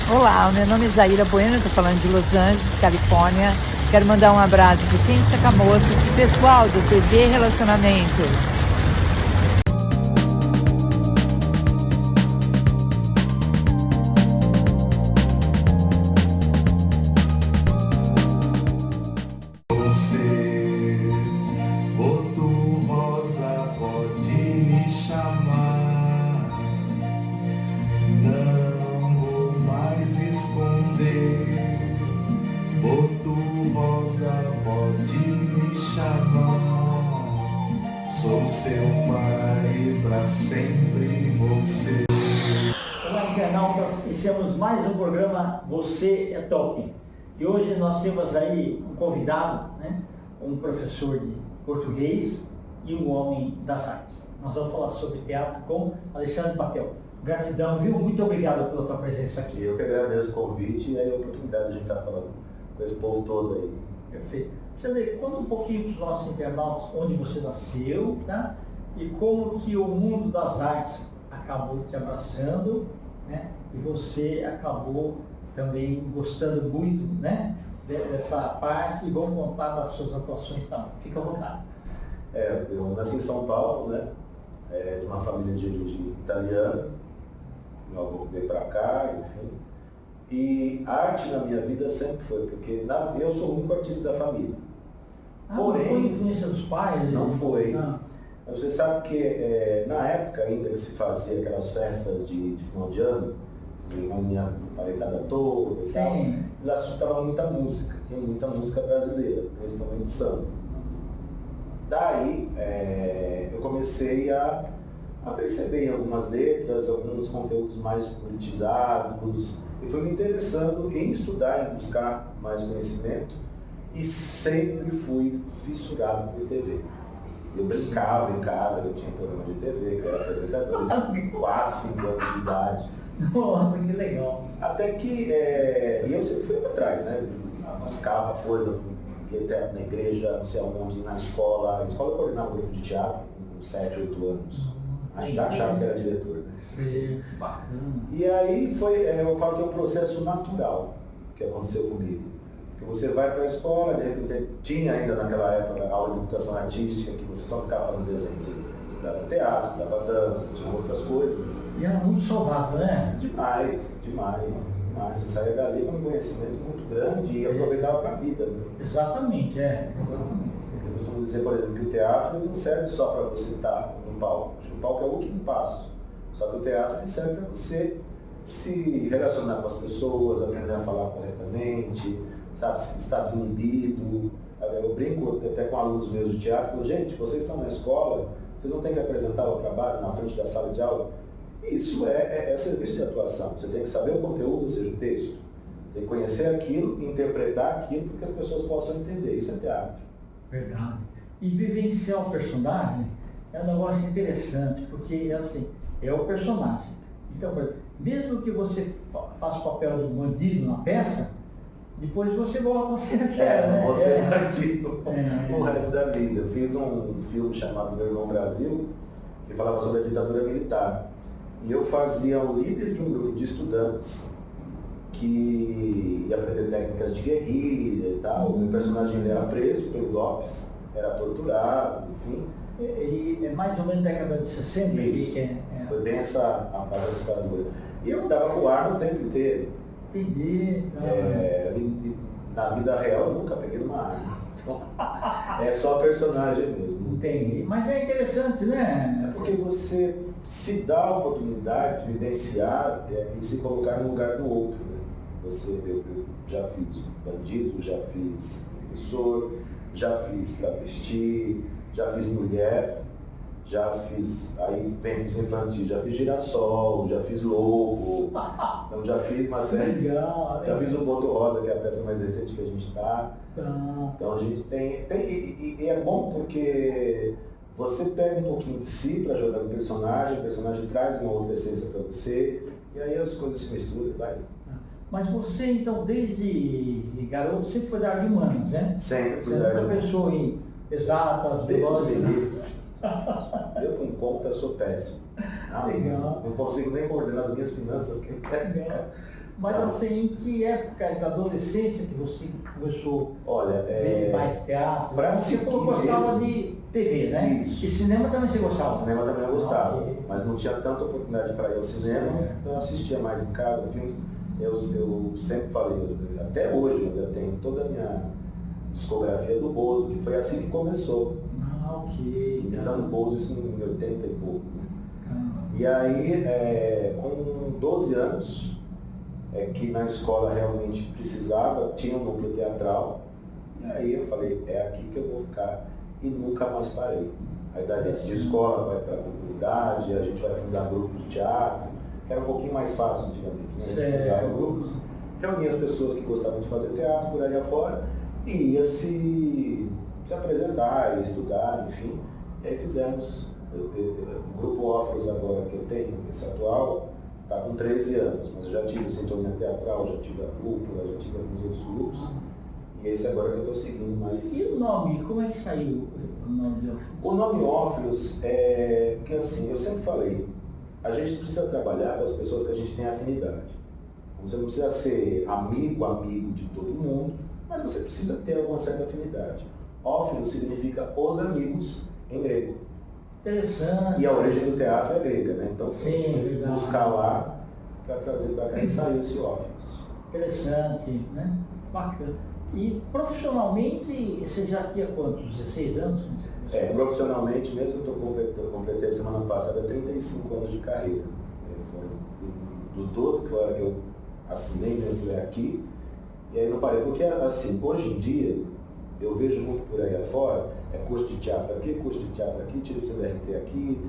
Olá, meu nome é Zaira Bueno, estou falando de Los Angeles, Califórnia. Quero mandar um abraço de Ken Sakamoto e pessoal do TV Relacionamento. Você, boto rosa, pode me chamar. Não vou mais esconder. Boto rosa, pode me chamar. Sou seu pai, pra sempre você. Olá, internautas, iniciamos mais um programa Você é Top. E hoje nós temos aí um convidado, né? Um professor de português e um homem das artes. Nós vamos falar sobre teatro com Alexandre Patel. Gratidão, viu? Muito obrigado pela tua presença aqui. Eu que agradeço o convite e a oportunidade de a gente estar falando com esse povo todo aí. Perfeito. Alexandre, conta um pouquinho para os nossos internautas onde você nasceu, tá? E como que o mundo das artes acabou te abraçando, né? E você acabou também gostando muito, né? Dessa parte, e vamos contar das suas atuações também. Fica à vontade. Eu nasci em São Paulo, né? De uma família de origem italiana. Meu avô veio para cá, enfim. E arte na minha vida sempre foi, porque eu sou o único artista da família. Porém, não foi influência dos pais? Não foi. Ah. Mas você sabe que na época ainda que se fazia aquelas festas de final de ano, a minha paredada toda e tal, lá se escutava muita música brasileira, principalmente samba. Daí eu comecei a perceber em algumas letras, alguns conteúdos mais politizados, e fui me interessando em estudar, em buscar mais conhecimento, e sempre fui fissurado por TV. Eu brincava em casa, eu tinha programa de TV, que eu era apresentador, com 4, 5 anos de idade. Nossa, que legal. Até que, e eu sempre fui para trás, né? Buscava coisa, ia teatro na igreja, não sei aonde, na escola. A escola eu coordenava um grupo de teatro com 7, 8 anos. Já achava que era diretor, né? Sim, bacana. E aí eu falo que é um processo natural que aconteceu comigo. Que você vai para a escola, de repente, tinha ainda naquela época aula de educação artística, que você só ficava fazendo desenhos. Dava teatro, dava dança, tinha outras coisas. E era muito saudável, né? Demais. Você saía dali com um conhecimento muito grande e aproveitava para a vida. Né? Exatamente. Eu costumo dizer, por exemplo, que o teatro não serve só para você estar no palco. Acho que o palco é o último passo. Só que o teatro ele serve para você se relacionar com as pessoas, aprender a falar corretamente, sabe, estar desinibido. Eu brinco até com alunos meus de teatro, falo, gente, vocês estão na escola, vocês não têm que apresentar o trabalho na frente da sala de aula. Isso é serviço de atuação. Você tem que saber o conteúdo, ou seja, o texto. Tem que conhecer aquilo, interpretar aquilo para que as pessoas possam entender. Isso é teatro. Verdade. E vivenciar o personagem é um negócio interessante, porque assim, é o personagem. Então, mesmo que você faça o papel do bandido na peça, depois você volta a ser né? Você é bandido o resto da vida. Eu fiz um filme chamado Meu Irmão Brasil, que falava sobre a ditadura militar. E eu fazia o líder de um grupo de estudantes que ia aprender técnicas de guerrilha e tal. O meu personagem ele era preso pelo Lopes, era torturado, enfim. E é mais ou menos década de 60? Isso. Foi bem a fase da ditadura. E eu andava com o ar o tempo inteiro. Entendi. Na vida real eu nunca peguei uma arma. É só personagem mesmo. Entendi. Mas é interessante, né? É porque você se dá a oportunidade de vivenciar e se colocar no lugar do outro. Né? Eu já fiz bandido, já fiz professor, já fiz travesti, já fiz mulher, já fiz, aí vem os infantis, já fiz girassol, já fiz lobo, então já fiz uma série. Legal, já fiz o Boto Rosa, que é a peça mais recente que a gente está. Ah. Então a gente tem e é bom porque você pega um pouquinho de si para jogar no personagem, o personagem traz uma outra essência para você, e aí as coisas se misturam, vai. Mas você, então, desde garoto, sempre foi da área de humanas, né? Sempre fui você da área de nunca pensou em exatas, Deus me biológicas? livre. Eu com conta sou péssimo. Legal. Não consigo nem coordenar as minhas finanças. Legal. Mas assim, em que época da adolescência que você começou Olha, a ver mais teatro? pra Você falou que seguir gostava mesmo. de TV, né? Isso. E cinema também você gostava? Cinema também eu gostava, Ok. mas não tinha tanta oportunidade para ir ao cinema, Sim. então eu assistia mais em casa, filmes. Eu sempre falei, até hoje eu ainda tenho toda a minha discografia do Bozo, que foi assim que começou. Ah, ok. Imitando Bozo, isso em 80 e pouco. Né? Ah, E aí, com 12 anos, que na escola realmente precisava, tinha um núcleo teatral, e aí eu falei, é aqui que eu vou ficar, e nunca mais parei. Aí de escola vai para a comunidade, a gente vai fundar grupos de teatro, que era um pouquinho mais fácil antigamente, né? A gente fundava grupos, reunia as pessoas que gostavam de fazer teatro por aí afora, e ia se apresentar, ia estudar, enfim, e aí fizemos. O grupo Ófilos agora que eu tenho, esse atual, está com 13 anos, mas eu já tive Sintonia Teatral, já tive a Cúpula, já tive alguns outros grupos, e esse agora que eu estou seguindo mais. E o nome? Como é que saiu o nome de Ófilos? O nome Ófilos é porque assim, eu sempre falei, a gente precisa trabalhar com as pessoas que a gente tem afinidade. Você não precisa ser amigo de todo mundo, mas você precisa ter alguma certa afinidade. Ófilos significa os amigos em grego. Interessante. E a origem do teatro é grega, né? Então, Sim, fui verdade. buscar lá para trazer para cá e saiu esse Ófilos. Interessante, né? Bacana. E profissionalmente, você já tinha quantos? 16 anos? Quando você começou? Profissionalmente mesmo, eu completei semana passada 35 anos de carreira. Foram dos 12 que foi a hora que eu assinei dentro aqui, e aí não parei, porque assim, hoje em dia, eu vejo muito por aí afora, curso de teatro aqui, tira o seu DRT aqui,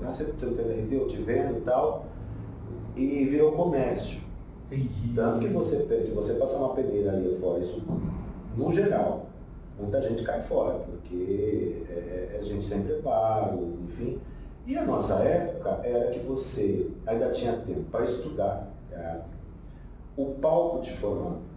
você não tem DRT, eu te vendo e tal, e virou comércio. Entendi. Tanto que se você passar uma peneira aí afora, isso no geral, muita gente cai fora, porque é gente sem preparo, enfim. E a nossa época era que você ainda tinha tempo para estudar teatro, o palco te formava.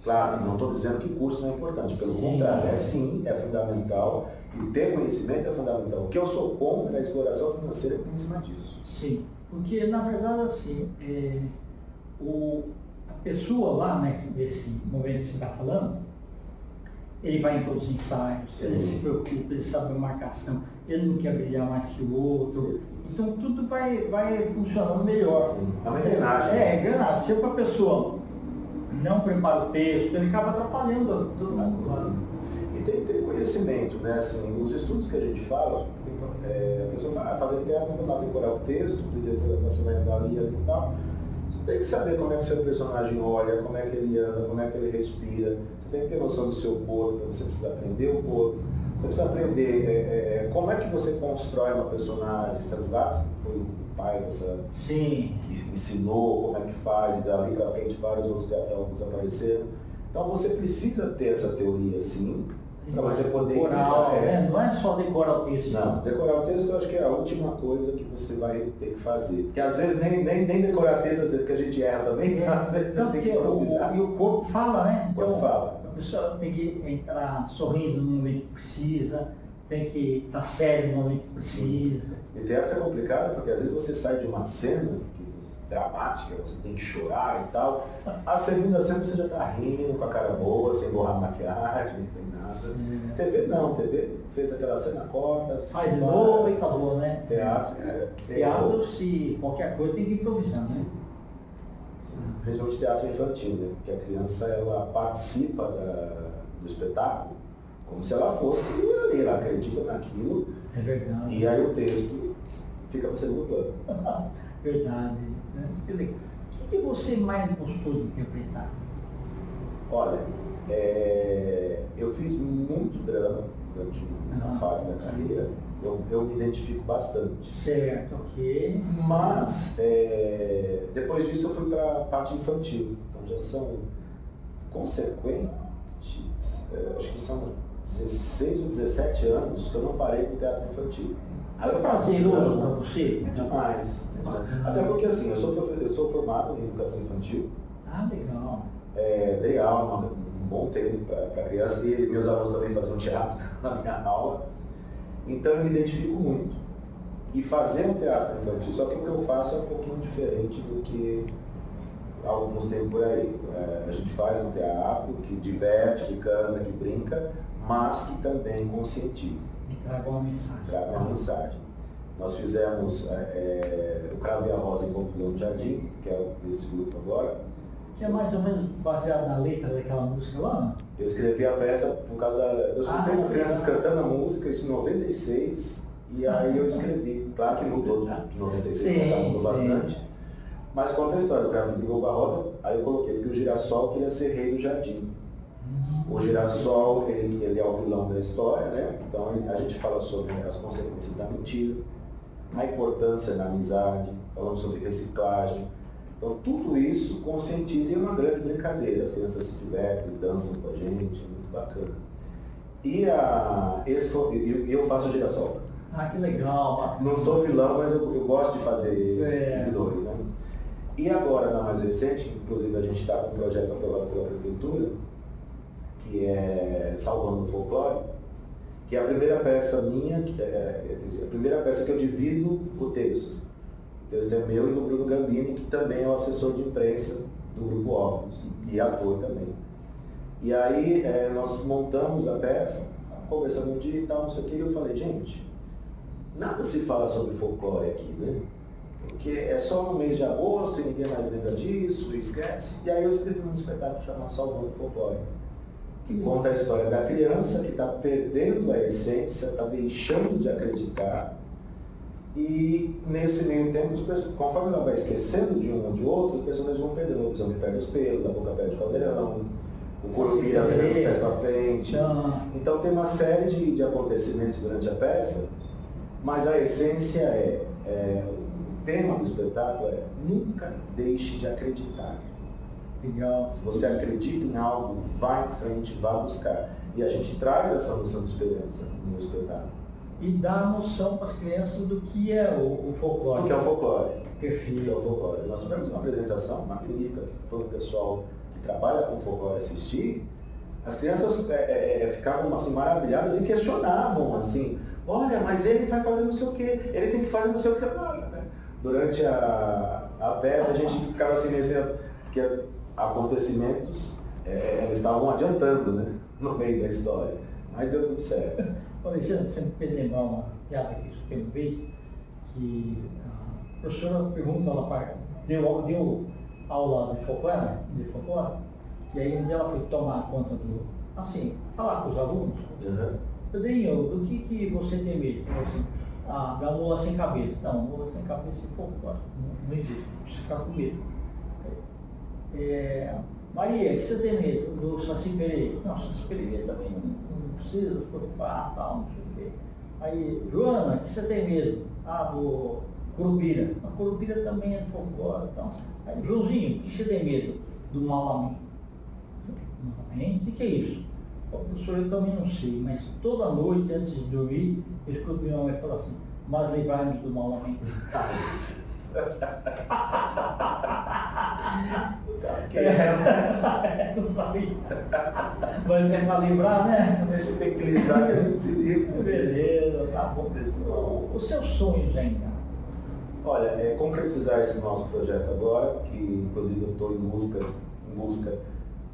Claro, não estou dizendo que curso não é importante, pelo contrário, é fundamental, e ter conhecimento é fundamental. O que eu sou contra é a exploração financeira em cima disso. Sim, porque na verdade assim, a pessoa lá nesse momento que você está falando, ele vai em todos os ensaios, ele se preocupa, ele sabe a marcação, ele não quer brilhar mais que o outro, então tudo vai funcionando melhor. Sim, é uma engrenagem. É engrenagem. Se a pessoa não prepara o texto, ele acaba atrapalhando todo mundo. E tem que ter conhecimento, né? Assim, os estudos que a gente fala, a pessoa vai fazer teatro, não vai decorar o texto, o diretor você vai andar ali e tal. Você tem que saber como é que o seu personagem olha, como é que ele anda, como é que ele respira. Você tem que ter noção do seu corpo, você precisa aprender o corpo. Você precisa aprender como é que você constrói uma personagem. Stanislavski foi o pai dessa... Sim. Que ensinou como é que faz, e dali para frente vários outros teatrólogos apareceram. Então você precisa ter essa teoria, sim, para você poder... Decorar, né? Não é só decorar o texto. Não, decorar o texto eu acho que é a última coisa que você vai ter que fazer. Porque às vezes nem decorar texto, às vezes que a gente erra também, às vezes você tem que improvisar. E o corpo fala, né? O corpo fala. A pessoa tem que entrar sorrindo no momento que precisa, tem que estar sério no momento que precisa. E teatro é complicado porque às vezes você sai de uma cena dramática, você tem que chorar e tal. A segunda cena você já está rindo, com a cara boa, sem borrar maquiagem, sem nada. Sim. TV não, TV fez aquela cena, corta, Faz de novo e acabou, né? Teatro, Teatro, se qualquer coisa tem que improvisar, né? Sim. Principalmente teatro infantil, né? Porque a criança ela participa do espetáculo como se ela fosse ali, ela acredita naquilo, É verdade. e aí o texto fica no segundo plano. Verdade. Né? O que você mais gostou de interpretar? Olha, eu fiz muito drama durante uma fase da carreira, eu me identifico bastante. Certo, ok. Mas, depois disso eu fui para a parte infantil, então já são consequentes, acho que são 16 ou 17 anos que eu não parei com teatro infantil. Foi prazeroso para você? Demais. Até porque assim, eu sou formado em educação infantil. Ah, legal. Dei aula um bom tempo para criança e meus alunos também faziam teatro na minha aula. Então eu me identifico muito. E fazer um teatro infantil, só que o que eu faço é um pouquinho diferente do que alguns tem por aí. A gente faz um teatro que diverte, que canta, que brinca, mas que também conscientiza. E traga uma mensagem. Traga uma mensagem. Nós fizemos o Cravo e a Rosa em Confusão do Jardim, que é desse grupo agora. Que é mais ou menos baseado na letra daquela música lá, não? Eu escrevi a peça por causa da... Eu escutei as crianças cantando a música, isso em 96, e aí eu escrevi. Claro que mudou de 96, mudou bastante. Mas conta a história, o Cravo brigou com a Rosa, aí eu coloquei que o Girassol queria ser rei do jardim. O Girassol, ele é o vilão da história, né? Então a gente fala sobre as consequências da mentira, a importância da amizade, falamos sobre reciclagem. Então tudo isso conscientiza e é uma grande brincadeira. As crianças se divertem, dançam com a gente, muito bacana. E eu faço o Girassol. Ah, que legal. Não sou vilão, mas eu gosto de fazer vilões, né? E agora, na mais recente, inclusive a gente está com um projeto aprovado pela Prefeitura, que é Salvando o Folclore, que é a primeira peça minha, a primeira peça que eu divido o texto. O texto é meu e do Bruno Gambini, que também é o assessor de imprensa do Grupo Óculos, e ator também. E aí nós montamos a peça, conversamos um dia e tal, não sei o que, e eu falei, gente, nada se fala sobre folclore aqui, né? Porque é só no mês de agosto e ninguém mais lembra disso, e esquece. E aí eu escrevi um espetáculo chamado Salvando o Folclore, que conta a história da criança que está perdendo a essência, está deixando de acreditar. E nesse meio tempo, conforme ela vai esquecendo de um ou de outro, os personagens vão perdendo. O lobisomem perde os pelos, a boca perde o caldeirão, o curupira perde os pés para frente. Então tem uma série de acontecimentos durante a peça, mas a essência o tema do espetáculo é nunca deixe de acreditar. Legal. Se você acredita em algo, vá em frente, vá buscar. E a gente traz essa noção de esperança no espetáculo. E dá noção para as crianças do que é o folclore. O que é o folclore? Perfeito. O que é o folclore. Nós tivemos uma apresentação magnífica, que foi o pessoal que trabalha com folclore assistir. As crianças ficavam assim, maravilhadas e questionavam assim, olha, mas ele vai fazer não sei o quê, ele tem que fazer não sei o quê. Durante a peça a gente ficava assim, porque acontecimentos eles estavam adiantando, né, no meio da história. Mas deu tudo certo. Olha, você me fez lembrar uma piada que escutei uma vez, que a professora pergunta, ela deu aula de folclore, e aí um dia ela foi tomar conta falar com os alunos. Pedrinho, do que você tem medo? Assim, da mula sem cabeça. Não, mula sem cabeça e folclore. Não existe, não precisa ficar com medo. Maria, que você tem medo? Do Saci Pererê. Não, Saci Pererê também não precisa se preocupar, tal, não sei o quê. Aí, Joana, que você tem medo? Do Curupira. A Curupira também é de folclore, tal. Aí, Joãozinho, que você tem medo? Do Malamém. Malamém? O que é isso? Professor, eu também não sei, mas toda noite, antes de dormir, eu escuto minha mãe falar assim, mas livrai-nos do Malamém. Não sabia. Mas é para livrar, né? Tem que livrar que a gente se livra. Beleza, tá bom. Os seus sonhos ainda? Olha, concretizar esse nosso projeto agora, que inclusive eu estou em busca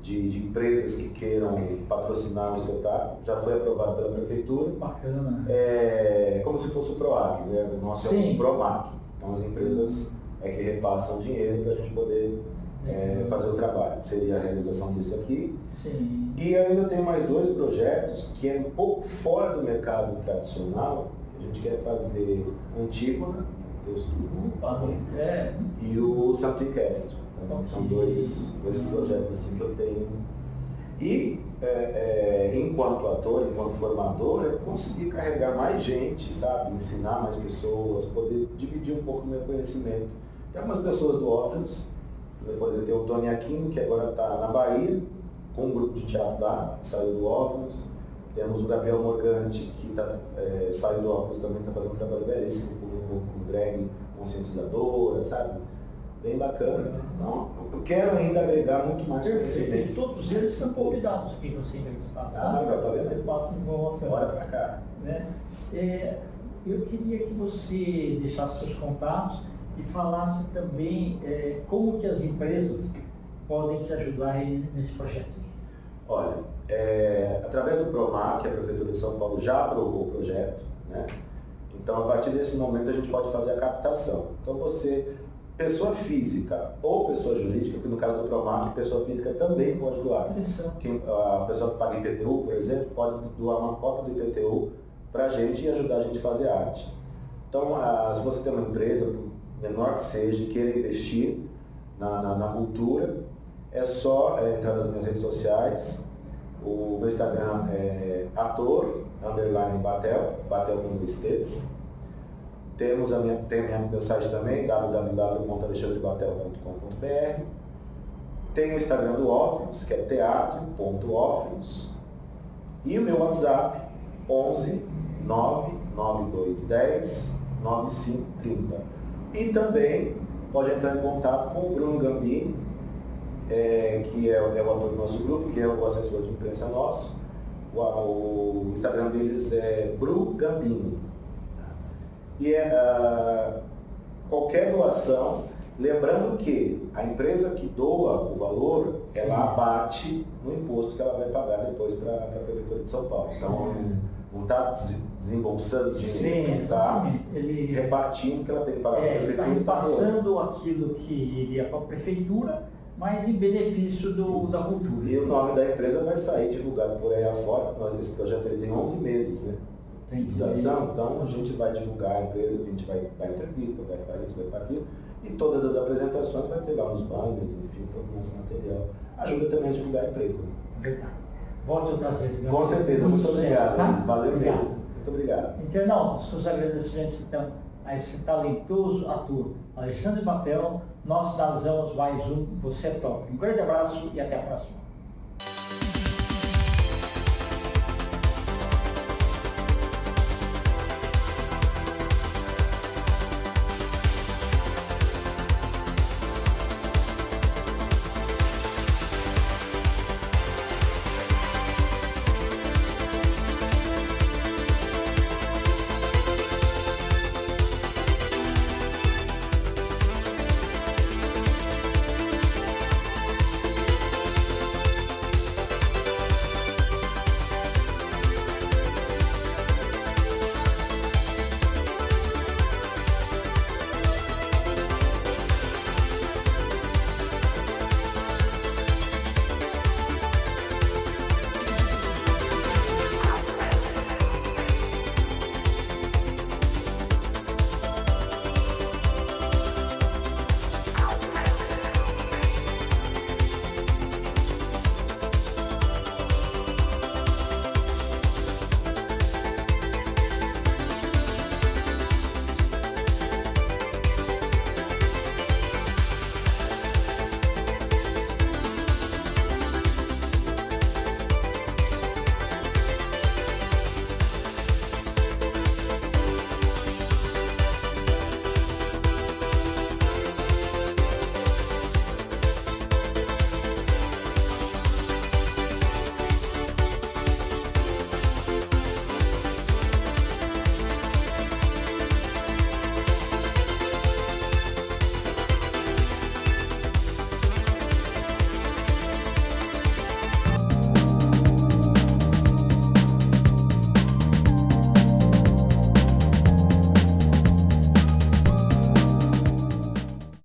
de empresas que queiram patrocinar o espetáculo, já foi aprovado pela Prefeitura. Bacana. É como se fosse o PROAC, né? O nosso é o PROMAC. Então as empresas que repassam dinheiro para a gente poder fazer o trabalho. Seria a realização disso aqui. Sim. E ainda tem mais 2 projetos que é um pouco fora do mercado tradicional. A gente quer fazer Antígona, texto e o Santo Inquérito. Então, são dois projetos assim que eu tenho. E enquanto ator, enquanto formador, eu consegui carregar mais gente, sabe? Ensinar mais pessoas, poder dividir um pouco do meu conhecimento. Tem algumas pessoas do Ófilos, depois eu tenho o Tony Aquino, que agora está na Bahia, com um grupo de teatro lá, que saiu do Ófilos. Temos o Gabriel Morgante, que saiu do Ófilos também, está fazendo um trabalho belíssimo com drag conscientizadora, sabe? Bem bacana. Então, eu quero ainda agregar muito mais conhecimento. Todos eles são convidados aqui para ser entrevistados. Já vendo? Eu passo informação. Bora pra cá. Né? Eu queria que você deixasse seus contatos e falasse também como que as empresas podem te ajudar aí nesse projeto. Olha, através do PROMAC, a Prefeitura de São Paulo já aprovou o projeto, né? Então, a partir desse momento, a gente pode fazer a captação. Então, você, pessoa física ou pessoa jurídica, porque no caso do PROMAC, pessoa física também pode doar. A pessoa que paga IPTU, por exemplo, pode doar uma cota do IPTU para a gente e ajudar a gente a fazer arte. Então, se você tem uma empresa, menor que seja, e queira investir na cultura, é só entrar nas minhas redes sociais. O meu Instagram é ator_Batel, Batel com 2 T's. Tem meu site também, www.alexandrebatel.com.br. Tem o Instagram do Ófilos, que é teatro.ófilos. E o meu WhatsApp, 11 99210 9530. E também pode entrar em contato com o Bruno Gambini, que é o ator do nosso grupo, que é o assessor de imprensa nosso. O Instagram deles é Bru Gambini. E qualquer doação, lembrando que a empresa que doa o valor, ela abate no imposto que ela vai pagar depois para a Prefeitura de São Paulo. Então, não está desembolsando dinheiro, está repartindo o que ela tem que pagar para a Prefeitura. Está repassando aquilo que iria para a Prefeitura, mas em benefício da cultura. E o nome da empresa vai sair divulgado por aí afora. Esse projeto tem 11 meses, né? Então a gente vai divulgar a empresa, a gente vai dar entrevista, vai fazer isso, vai fazer aquilo. E todas as apresentações vai ter lá nos banners, enfim, todo o nosso material. Ajuda também a divulgar a empresa. Verdade. Volte outras vezes. Com certeza, muito obrigado. Tá? Valeu mesmo. Muito obrigado. Internautas, os agradecimentos então a esse talentoso ator, Alexandre Batel. Nós damos mais um Você é Top. Um grande abraço e até a próxima.